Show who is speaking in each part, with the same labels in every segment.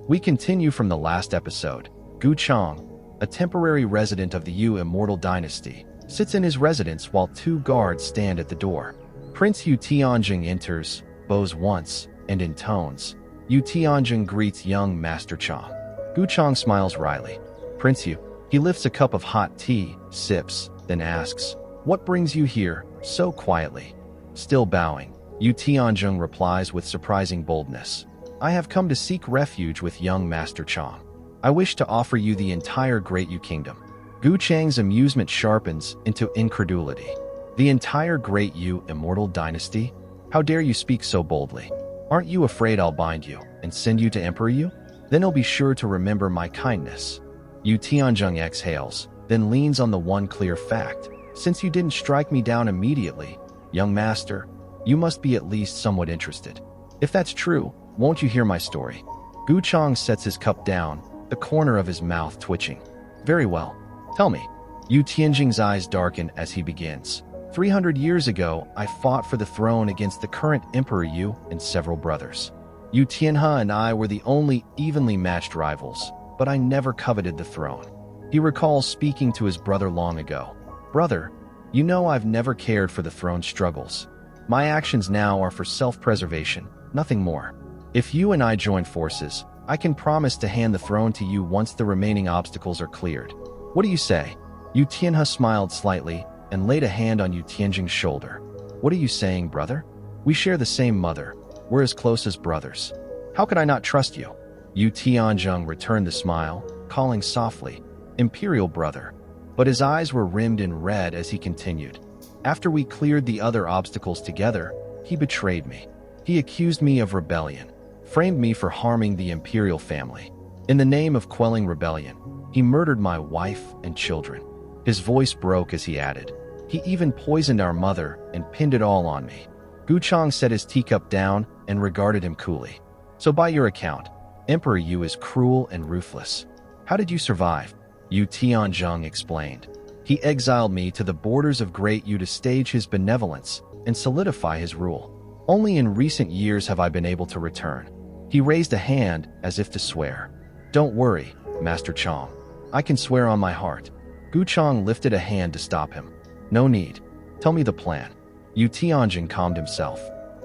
Speaker 1: We continue from the last episode. Gu Changge, a temporary resident of the Yu immortal dynasty, sits in his residence while two guards stand at the door. Prince Yu Tianjing enters, bows once, and intones. Yu Tianjing greets young Master Chang. Gu Changge smiles wryly. Prince Yu. He lifts a cup of hot tea, sips, then asks, "What brings you here, so quietly?" Still bowing, Yu Tianjing replies with surprising boldness. "I have come to seek refuge with young Master Chang. I wish to offer you the entire Great Yu Kingdom." Gu Changge's amusement sharpens into incredulity. "The entire Great Yu immortal dynasty? How dare you speak so boldly? Aren't you afraid I'll bind you and send you to Emperor Yu? Then he'll be sure to remember my kindness." Yu Tianjing exhales, then leans on the one clear fact. "Since you didn't strike me down immediately, young master, you must be at least somewhat interested. If that's true, won't you hear my story?" Gu Changge sets his cup down, the corner of his mouth twitching. "Very well. Tell me." Yu Tianjing's eyes darken as he begins. 300 years ago, I fought for the throne against the current Emperor Yu and several brothers. Yu Tianhe and I were the only evenly matched rivals, but I never coveted the throne. He recalls speaking to his brother long ago. "Brother, you know I've never cared for the throne's struggles. My actions now are for self-preservation, nothing more. If you and I join forces, I can promise to hand the throne to you once the remaining obstacles are cleared. What do you say?" Yu Tianhe smiled slightly and laid a hand on Yu Tianjing's shoulder. "What are you saying, brother? We share the same mother. We're as close as brothers. How could I not trust you?" Yu Tianjing returned the smile, calling softly, "Imperial brother." But his eyes were rimmed in red as he continued. "After we cleared the other obstacles together, he betrayed me. He accused me of rebellion, framed me for harming the imperial family. In the name of quelling rebellion, he murdered my wife and children." His voice broke as he added, "He even poisoned our mother and pinned it all on me." Gu Changge set his teacup down and regarded him coolly. "So by your account, Emperor Yu is cruel and ruthless. How did you survive?" Yu Tianjing explained. "He exiled me to the borders of Great Yu to stage his benevolence and solidify his rule. Only in recent years have I been able to return." He raised a hand as if to swear. "Don't worry, Master Chang. I can swear on my heart." Gu Changge lifted a hand to stop him. "No need. Tell me the plan." Yu Tianjing calmed himself.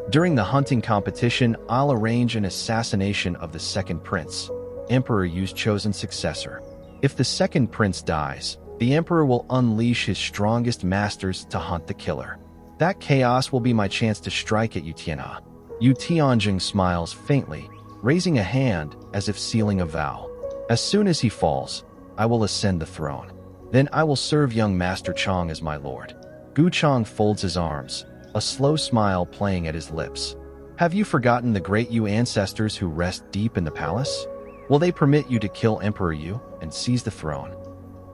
Speaker 1: "During the hunting competition, I'll arrange an assassination of the second prince, Emperor Yu's chosen successor. If the second prince dies, the emperor will unleash his strongest masters to hunt the killer. That chaos will be my chance to strike at Yu Tianhe." Yu Tianjing smiles faintly, raising a hand as if sealing a vow. "As soon as he falls, I will ascend the throne. Then I will serve young Master Chang as my lord." Gu Changge folds his arms, a slow smile playing at his lips. "Have you forgotten the great Yu ancestors who rest deep in the palace? Will they permit you to kill Emperor Yu and seize the throne?"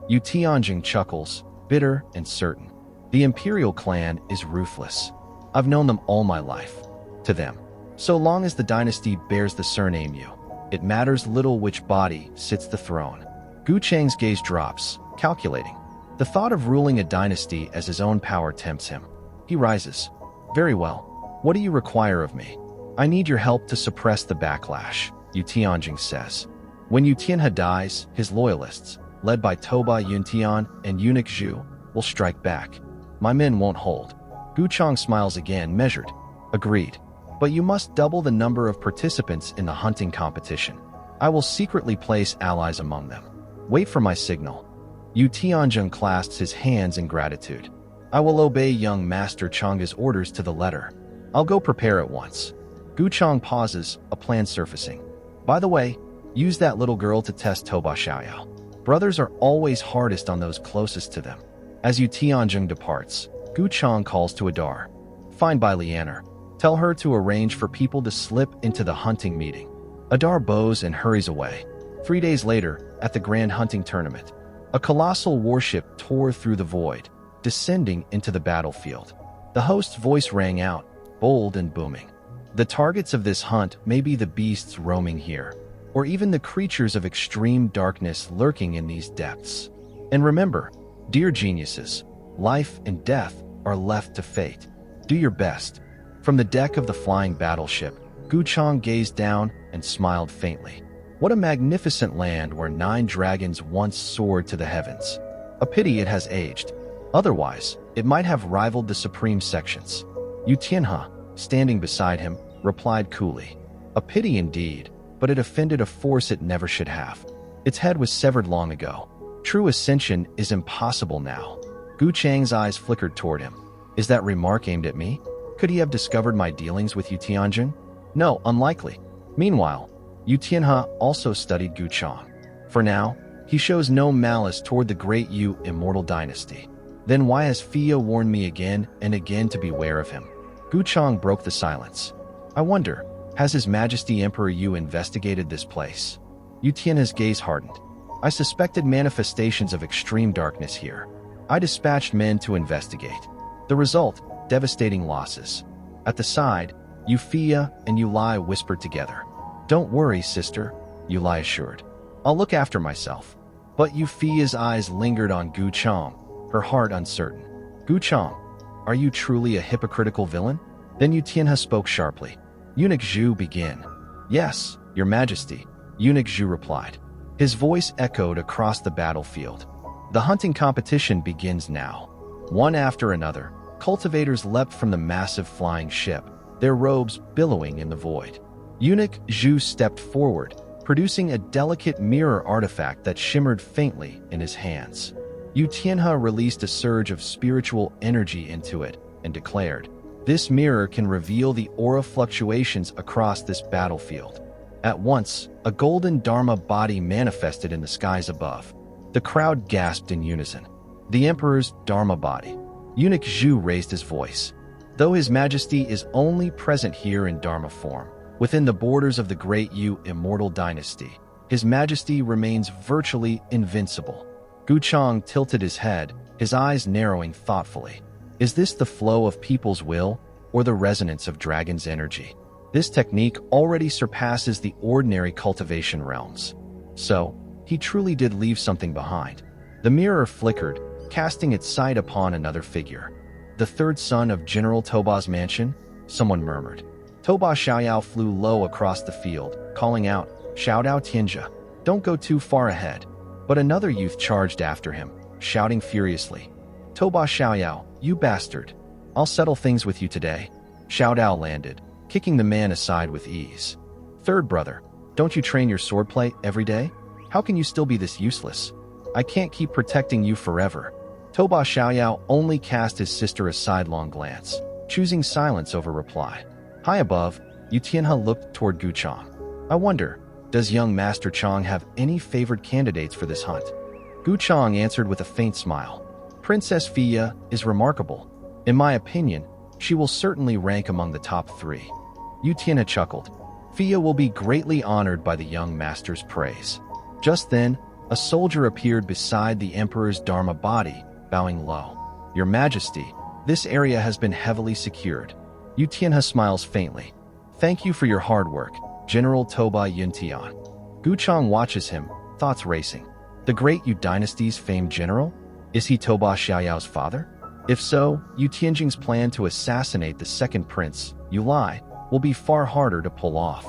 Speaker 1: Yu Tianjing chuckles, bitter and certain. "The imperial clan is ruthless. I've known them all my life. To them, so long as the dynasty bears the surname Yu, it matters little which body sits the throne." Gu Changge's gaze drops, calculating. The thought of ruling a dynasty as his own power tempts him. He rises. "Very well. What do you require of me?" "I need your help to suppress the backlash," Yu Tianjing says. "When Yu Tianhe dies, his loyalists, led by Toba Yuntian and eunuch Zhu, will strike back. My men won't hold." Gu Changge smiles again, measured. "Agreed. But you must double the number of participants in the hunting competition. I will secretly place allies among them. Wait for my signal." Yu Tianjing clasps his hands in gratitude. "I will obey young Master Changge's orders to the letter. I'll go prepare at once." Gu Changge pauses, a plan surfacing. "By the way, use that little girl to test Toba Xiaoyao. Brothers are always hardest on those closest to them." As Yu Tianjing departs, Gu Changge calls to Adar. "Find Bai Lianer. Tell her to arrange for people to slip into the hunting meeting." Adar bows and hurries away. 3 days later, at the grand hunting tournament, a colossal warship tore through the void, descending into the battlefield. The host's voice rang out, bold and booming. "The targets of this hunt may be the beasts roaming here, or even the creatures of extreme darkness lurking in these depths. And remember, dear geniuses, life and death are left to fate. Do your best." From the deck of the flying battleship, Gu Changge gazed down and smiled faintly. What a magnificent land where 9 dragons once soared to the heavens. A pity it has aged. Otherwise, it might have rivaled the supreme sections. Yu Tianhe, standing beside him, replied coolly. A pity indeed, but it offended a force it never should have. Its head was severed long ago. True ascension is impossible now. Gu Changge's eyes flickered toward him. Is that remark aimed at me? Could he have discovered my dealings with Yu Tianjing? No, unlikely. Meanwhile, Yu Tianhe also studied Gu Changge. For now, he shows no malice toward the great Yu immortal dynasty. Then why has Fia warned me again and again to beware of him? Gu Changge broke the silence. I wonder, has His Majesty Emperor Yu investigated this place? Yu Tianhe's gaze hardened. I suspected manifestations of extreme darkness here. I dispatched men to investigate. The result, devastating losses. At the side, Yu Fia and Yu Lai whispered together. Don't worry, sister, Yu Lai assured. I'll look after myself. But Yu Fia's eyes lingered on Gu Changge, her heart uncertain. Gu Changge, are you truly a hypocritical villain? Then Yu Tianhe spoke sharply. Eunuch Zhu, begin. Yes, your majesty, Eunuch Zhu replied. His voice echoed across the battlefield. The hunting competition begins now. One after another, cultivators leapt from the massive flying ship, their robes billowing in the void. Eunuch Zhu stepped forward, producing a delicate mirror artifact that shimmered faintly in his hands. Yu Tianhe released a surge of spiritual energy into it and declared, this mirror can reveal the aura fluctuations across this battlefield. At once, a golden Dharma body manifested in the skies above. The crowd gasped in unison. The Emperor's Dharma body. Eunuch Zhu raised his voice. Though His Majesty is only present here in Dharma form, within the borders of the great Yu immortal dynasty, His Majesty remains virtually invincible. Gu Changge tilted his head, his eyes narrowing thoughtfully. Is this the flow of people's will, or the resonance of dragon's energy? This technique already surpasses the ordinary cultivation realms. So, he truly did leave something behind. The mirror flickered, casting its sight upon another figure. The third son of General Toba's mansion? Someone murmured. Toba Xiaoyao flew low across the field, calling out, Xiaodao Tianjia, don't go too far ahead. But another youth charged after him, shouting furiously, Toba Xiaoyao, you bastard! I'll settle things with you today. Xiaodao landed, kicking the man aside with ease. Third brother, don't you train your swordplay every day? How can you still be this useless? I can't keep protecting you forever. Toba Xiaoyao only cast his sister a sidelong glance, choosing silence over reply. High above, Yu Tianhe looked toward Gu Changge. I wonder, does young Master Changge have any favored candidates for this hunt? Gu Changge answered with a faint smile. Princess Fia is remarkable. In my opinion, she will certainly rank among the top 3. Yu Tianhe chuckled. Fia will be greatly honored by the young master's praise. Just then, a soldier appeared beside the Emperor's Dharma body, bowing low. Your Majesty, this area has been heavily secured. Yu Tianhe smiles faintly. Thank you for your hard work, General Toba Yuntian. Gu Changge watches him, thoughts racing. The great Yu dynasty's famed general? Is he Toba Xiaoyao's father? If so, Yu Tianjing's plan to assassinate the second prince, Yu Lai, will be far harder to pull off.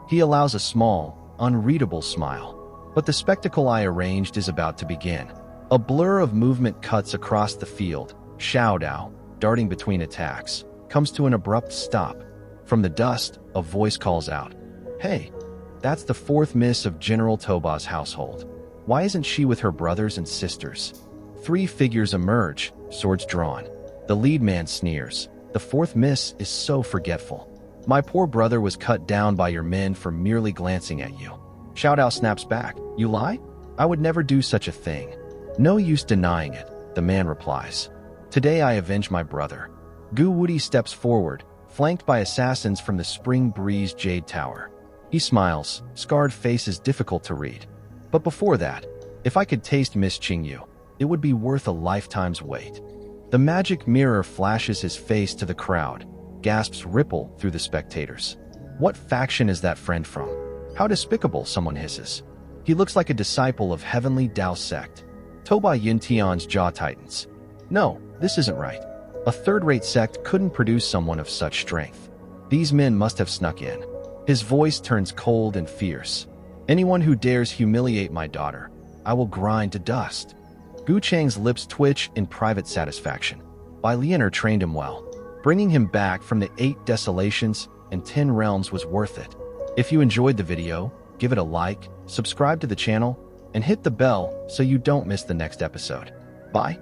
Speaker 1: He allows a small, unreadable smile. But the spectacle I arranged is about to begin. A blur of movement cuts across the field. Xiaodao, darting between attacks, comes to an abrupt stop. From the dust, a voice calls out, Hey, that's the 4th miss of General Toba's household. Why isn't she with her brothers and sisters? 3 figures emerge, swords drawn. The lead man sneers. The 4th miss is so forgetful. My poor brother was cut down by your men for merely glancing at you. Xiaodao snaps back. You lie? I would never do such a thing. No use denying it, the man replies. Today I avenge my brother. Gu Wudi steps forward, flanked by assassins from the Spring Breeze Jade Tower. He smiles, scarred face is difficult to read. But before that, if I could taste Miss Qingyu, it would be worth a lifetime's wait. The magic mirror flashes his face to the crowd. Gasps ripple through the spectators. What faction is that friend from? How despicable, someone hisses. He looks like a disciple of Heavenly Dao sect. Toba Yuntian's jaw tightens. No, this isn't right. A third-rate sect couldn't produce someone of such strength. These men must have snuck in. His voice turns cold and fierce. Anyone who dares humiliate my daughter, I will grind to dust. Gu Changge's lips twitch in private satisfaction. Bai Lianer trained him well. Bringing him back from the 8 desolations and 10 realms was worth it. If you enjoyed the video, give it a like, subscribe to the channel, and hit the bell so you don't miss the next episode. Bye.